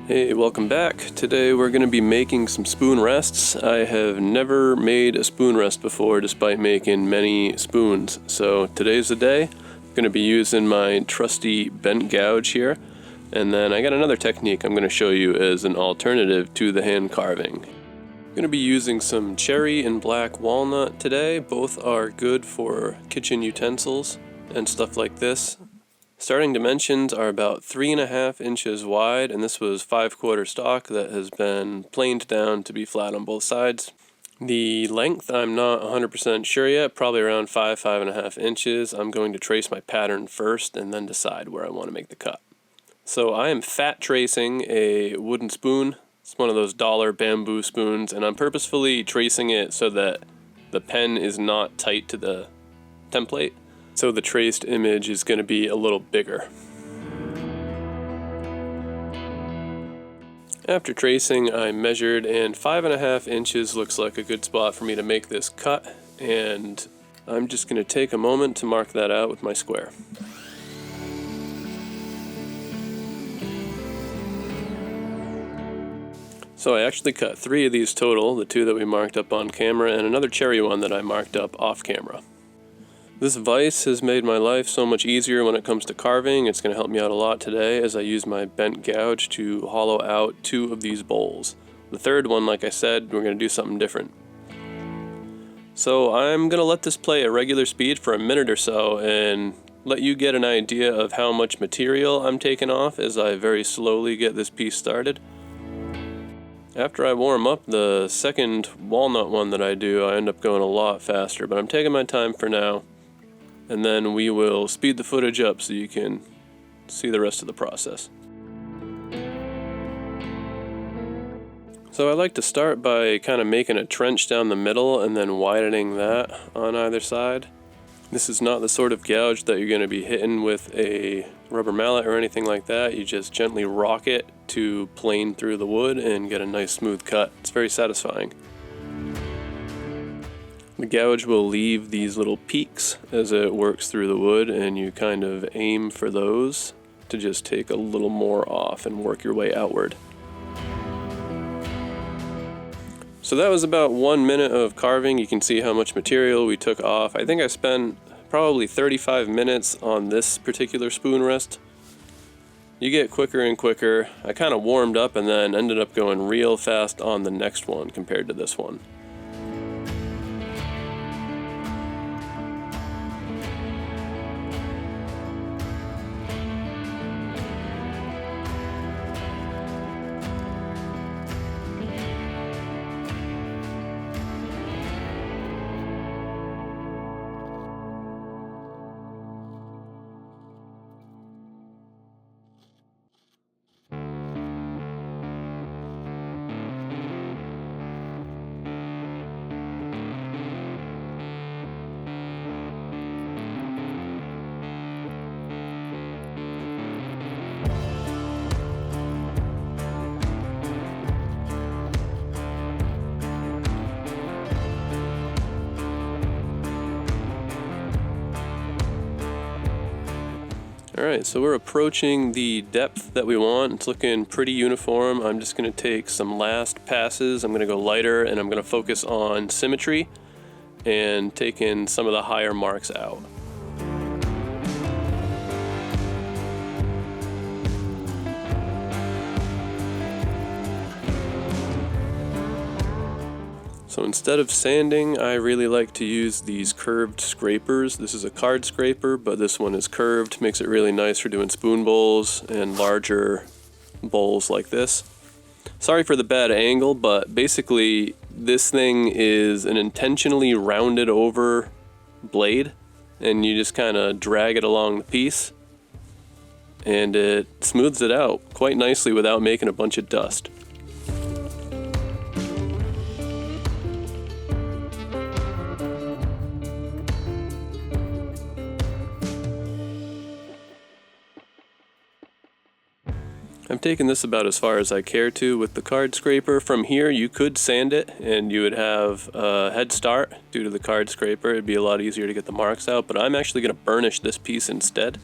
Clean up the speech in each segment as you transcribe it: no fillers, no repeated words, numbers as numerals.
Hey, welcome back. Today we're going to be making some spoon rests. I have never made a spoon rest before despite making many spoons. So today's the day. I'm going to be using my trusty bent gouge here. And then I got another technique I'm going to show you as an alternative to the hand carving. I'm going to be using some cherry and black walnut today. Both are good for kitchen utensils and stuff like this. Starting dimensions are about 3.5 inches wide, and this was 5/4 stock that has been planed down to be flat on both sides. The length I'm not 100% sure yet, probably around 5.5 inches. I'm going to trace my pattern first and then decide where I want to make the cut. So I am fat tracing a wooden spoon. It's one of those dollar bamboo spoons, and I'm purposefully tracing it so that the pen is not tight to the template. So the traced image is going to be a little bigger. After tracing, I measured, and 5.5 inches looks like a good spot for me to make this cut, and I'm just going to take a moment to mark that out with my square. So I actually cut 3 of these total, the 2 that we marked up on camera, and another cherry one that I marked up off camera. This vise has made my life so much easier when it comes to carving. It's going to help me out a lot today as I use my bent gouge to hollow out 2 of these bowls. The third one, like I said, we're going to do something different. So I'm going to let this play at regular speed for a minute or so and let you get an idea of how much material I'm taking off as I very slowly get this piece started. After I warm up the second walnut one that I do, I end up going a lot faster, but I'm taking my time for now. And then we will speed the footage up so you can see the rest of the process. So I like to start by kind of making a trench down the middle and then widening that on either side. This is not the sort of gouge that you're going to be hitting with a rubber mallet or anything like that. You just gently rock it to plane through the wood and get a nice smooth cut. It's very satisfying. The gouge will leave these little peaks as it works through the wood, and you kind of aim for those to just take a little more off and work your way outward. So that was about 1 minute of carving. You can see how much material we took off. I think I spent probably 35 minutes on this particular spoon rest. You get quicker and quicker. I kind of warmed up and then ended up going real fast on the next one compared to this one. Alright, so we're approaching the depth that we want. It's looking pretty uniform. I'm just going to take some last passes. I'm going to go lighter and I'm going to focus on symmetry and taking some of the higher marks out. So instead of sanding, I really like to use these curved scrapers. This is a card scraper, but this one is curved. Makes it really nice for doing spoon bowls and larger bowls like this. Sorry for the bad angle, but basically this thing is an intentionally rounded over blade, and you just kind of drag it along the piece, and it smooths it out quite nicely without making a bunch of dust. I'm taking this about as far as I care to with the card scraper. From here you could sand it and you would have a head start due to the card scraper. It'd be a lot easier to get the marks out, but I'm actually going to burnish this piece instead.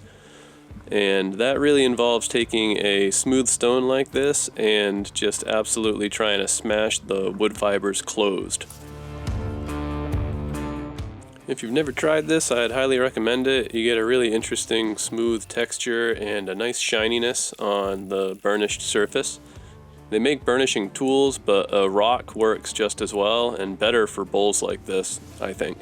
And that really involves taking a smooth stone like this and just absolutely trying to smash the wood fibers closed. If you've never tried this, I'd highly recommend it. You get a really interesting smooth texture and a nice shininess on the burnished surface. They make burnishing tools, but a rock works just as well and better for bowls like this, I think.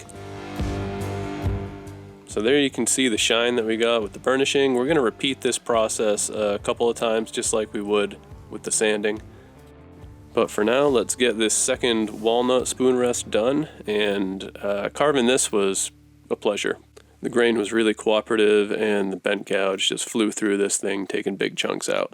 So there you can see the shine that we got with the burnishing. We're going to repeat this process a couple of times just like we would with the sanding. But for now, let's get this second walnut spoon rest done, and carving this was a pleasure. The grain was really cooperative and the bent gouge just flew through this thing, taking big chunks out.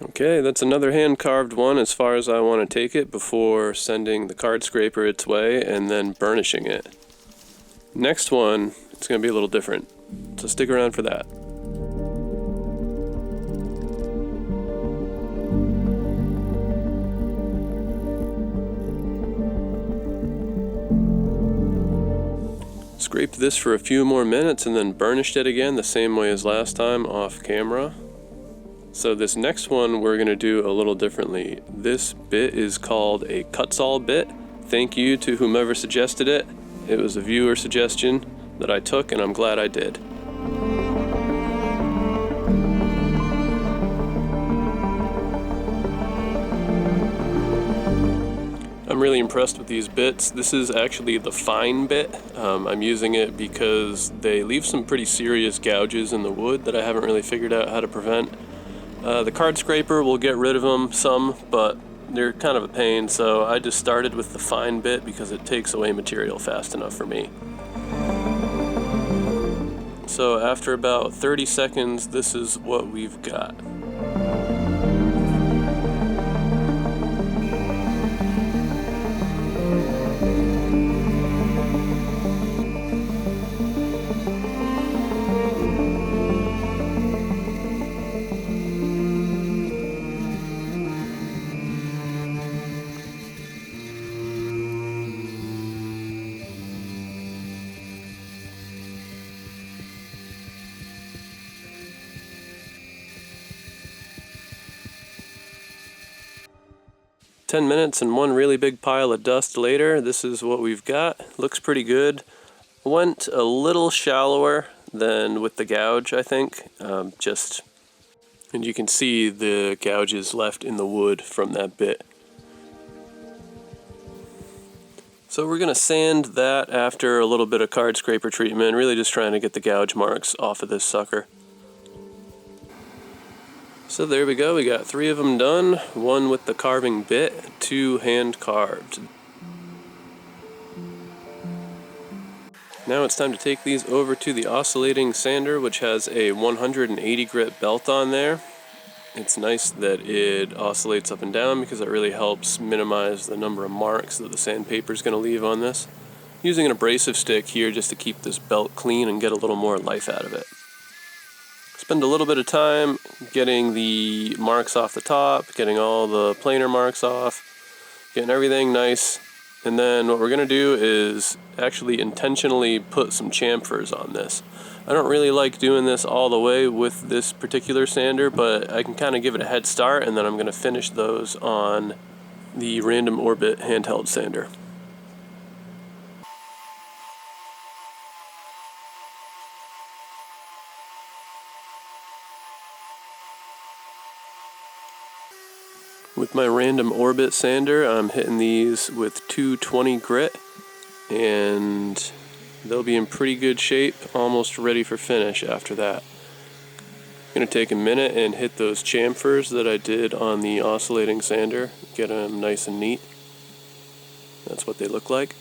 Okay, that's another hand-carved one as far as I want to take it before sending the card scraper its way and then burnishing it. Next one, it's going to be a little different, so stick around for that. Scraped this for a few more minutes and then burnished it again the same way as last time off camera. So this next one we're going to do a little differently. This bit is called a cut-saw bit. Thank you to whomever suggested it. It was a viewer suggestion that I took, and I'm glad I did. I'm really impressed with these bits. This is actually the fine bit. I'm using it because they leave some pretty serious gouges in the wood that I haven't really figured out how to prevent. The card scraper will get rid of them some, but they're kind of a pain, so I just started with the fine bit because it takes away material fast enough for me. So after about 30 seconds, this is what we've got. "10 minutes and one really big pile of dust later, this is what we've got. Looks pretty good. Went a little shallower than with the gouge, I think. And you can see the gouges left in the wood from that bit. So we're going to sand that after a little bit of card scraper treatment, really just trying to get the gouge marks off of this sucker. So there we go, we got 3 of them done, 1 with the carving bit, 2 hand carved. Now it's time to take these over to the oscillating sander, which has a 180 grit belt on there. It's nice that it oscillates up and down because it really helps minimize the number of marks that the sandpaper is going to leave on this. Using an abrasive stick here just to keep this belt clean and get a little more life out of it. Spend a little bit of time getting the marks off the top, getting all the planer marks off, getting everything nice, and then what we're going to do is actually intentionally put some chamfers on this. I don't really like doing this all the way with this particular sander, but I can kind of give it a head start, and then I'm going to finish those on the Random Orbit handheld sander. With my Random Orbit sander, I'm hitting these with 220 grit, and they'll be in pretty good shape, almost ready for finish after that. I'm going to take a minute and hit those chamfers that I did on the oscillating sander, get them nice and neat. That's what they look like.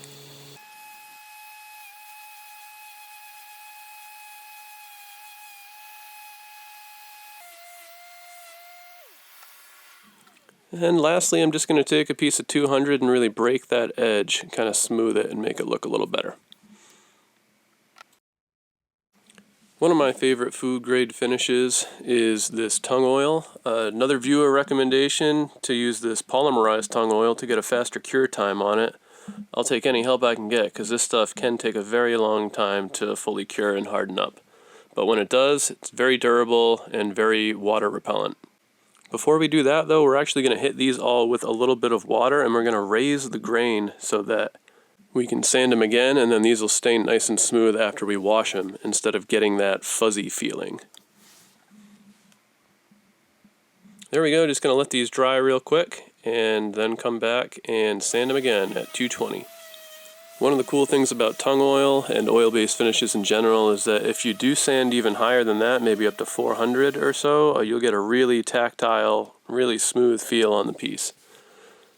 And lastly, I'm just going to take a piece of 200 and really break that edge, kind of smooth it and make it look a little better. One of my favorite food grade finishes is this tung oil. Another viewer recommendation to use this polymerized tung oil to get a faster cure time on it. I'll take any help I can get, because this stuff can take a very long time to fully cure and harden up. But when it does, it's very durable and very water repellent. Before we do that though, we're actually going to hit these all with a little bit of water, and we're going to raise the grain so that we can sand them again, and then these will stay nice and smooth after we wash them, instead of getting that fuzzy feeling. There we go, just going to let these dry real quick, and then come back and sand them again at 220. One of the cool things about tung oil and oil-based finishes in general is that if you do sand even higher than that, maybe up to 400 or so, you'll get a really tactile, really smooth feel on the piece.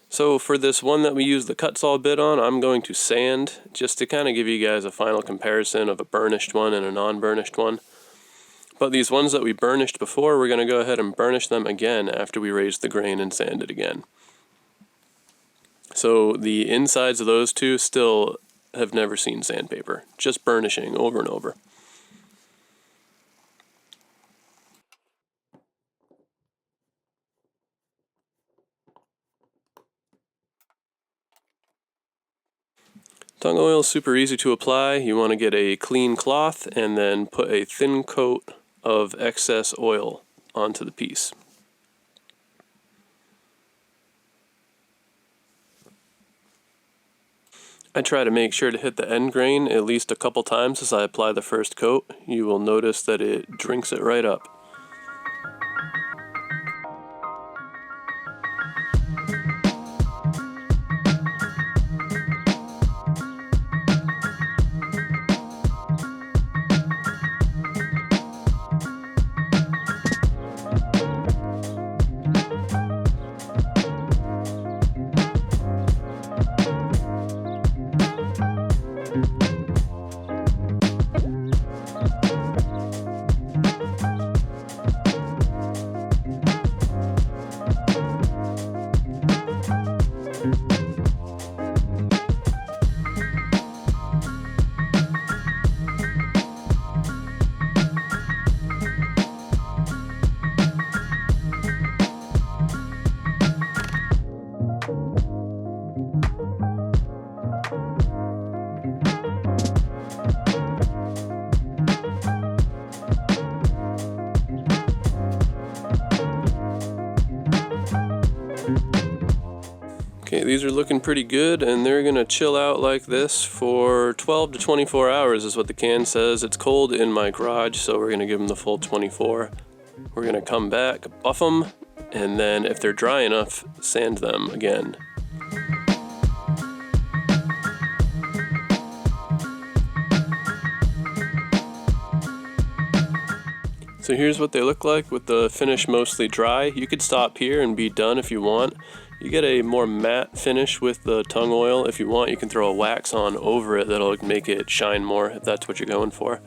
So for this one that we use the cut saw bit on, I'm going to sand, just to kind of give you guys a final comparison of a burnished one and a non-burnished one. But these ones that we burnished before, we're going to go ahead and burnish them again after we raise the grain and sand it again. So the insides of those two still have never seen sandpaper, just burnishing over and over. Tung oil is super easy to apply. You want to get a clean cloth and then put a thin coat of excess oil onto the piece. I try to make sure to hit the end grain at least a couple times as I apply the first coat. You will notice that it drinks it right up. Okay, these are looking pretty good, and they're gonna chill out like this for 12 to 24 hours is what the can says. It's cold in my garage, so we're gonna give them the full 24. We're gonna come back, buff them, and then if they're dry enough, sand them again. So here's what they look like with the finish mostly dry. You could stop here and be done if you want. You get a more matte finish with the tung oil. If you want, you can throw a wax on over it that'll make it shine more if that's what you're going for.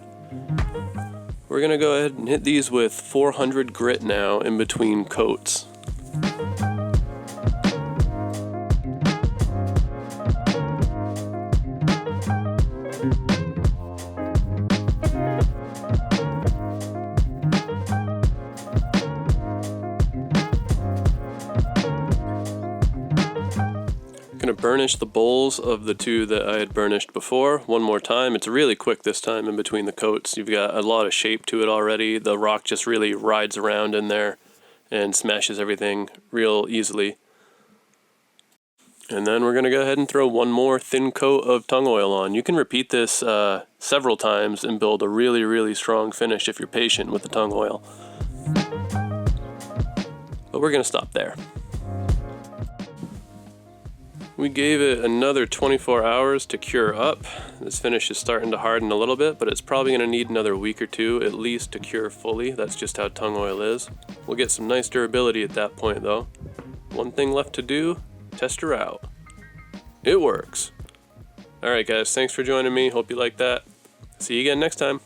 We're gonna go ahead and hit these with 400 grit now in between coats. Gonna burnish the bowls of the two that I had burnished before one more time. It's really quick this time in between the coats. You've got a lot of shape to it already. The rock just really rides around in there and smashes everything real easily. And then we're gonna go ahead and throw one more thin coat of tung oil on. You can repeat this several times and build a really, really strong finish if you're patient with the tung oil. But we're gonna stop there. We gave it another 24 hours to cure up. This finish is starting to harden a little bit, but it's probably going to need another week or two at least to cure fully. That's just how tung oil is. We'll get some nice durability at that point though. One thing left to do, test her out. It works. Alright guys, thanks for joining me. Hope you like that. See you again next time.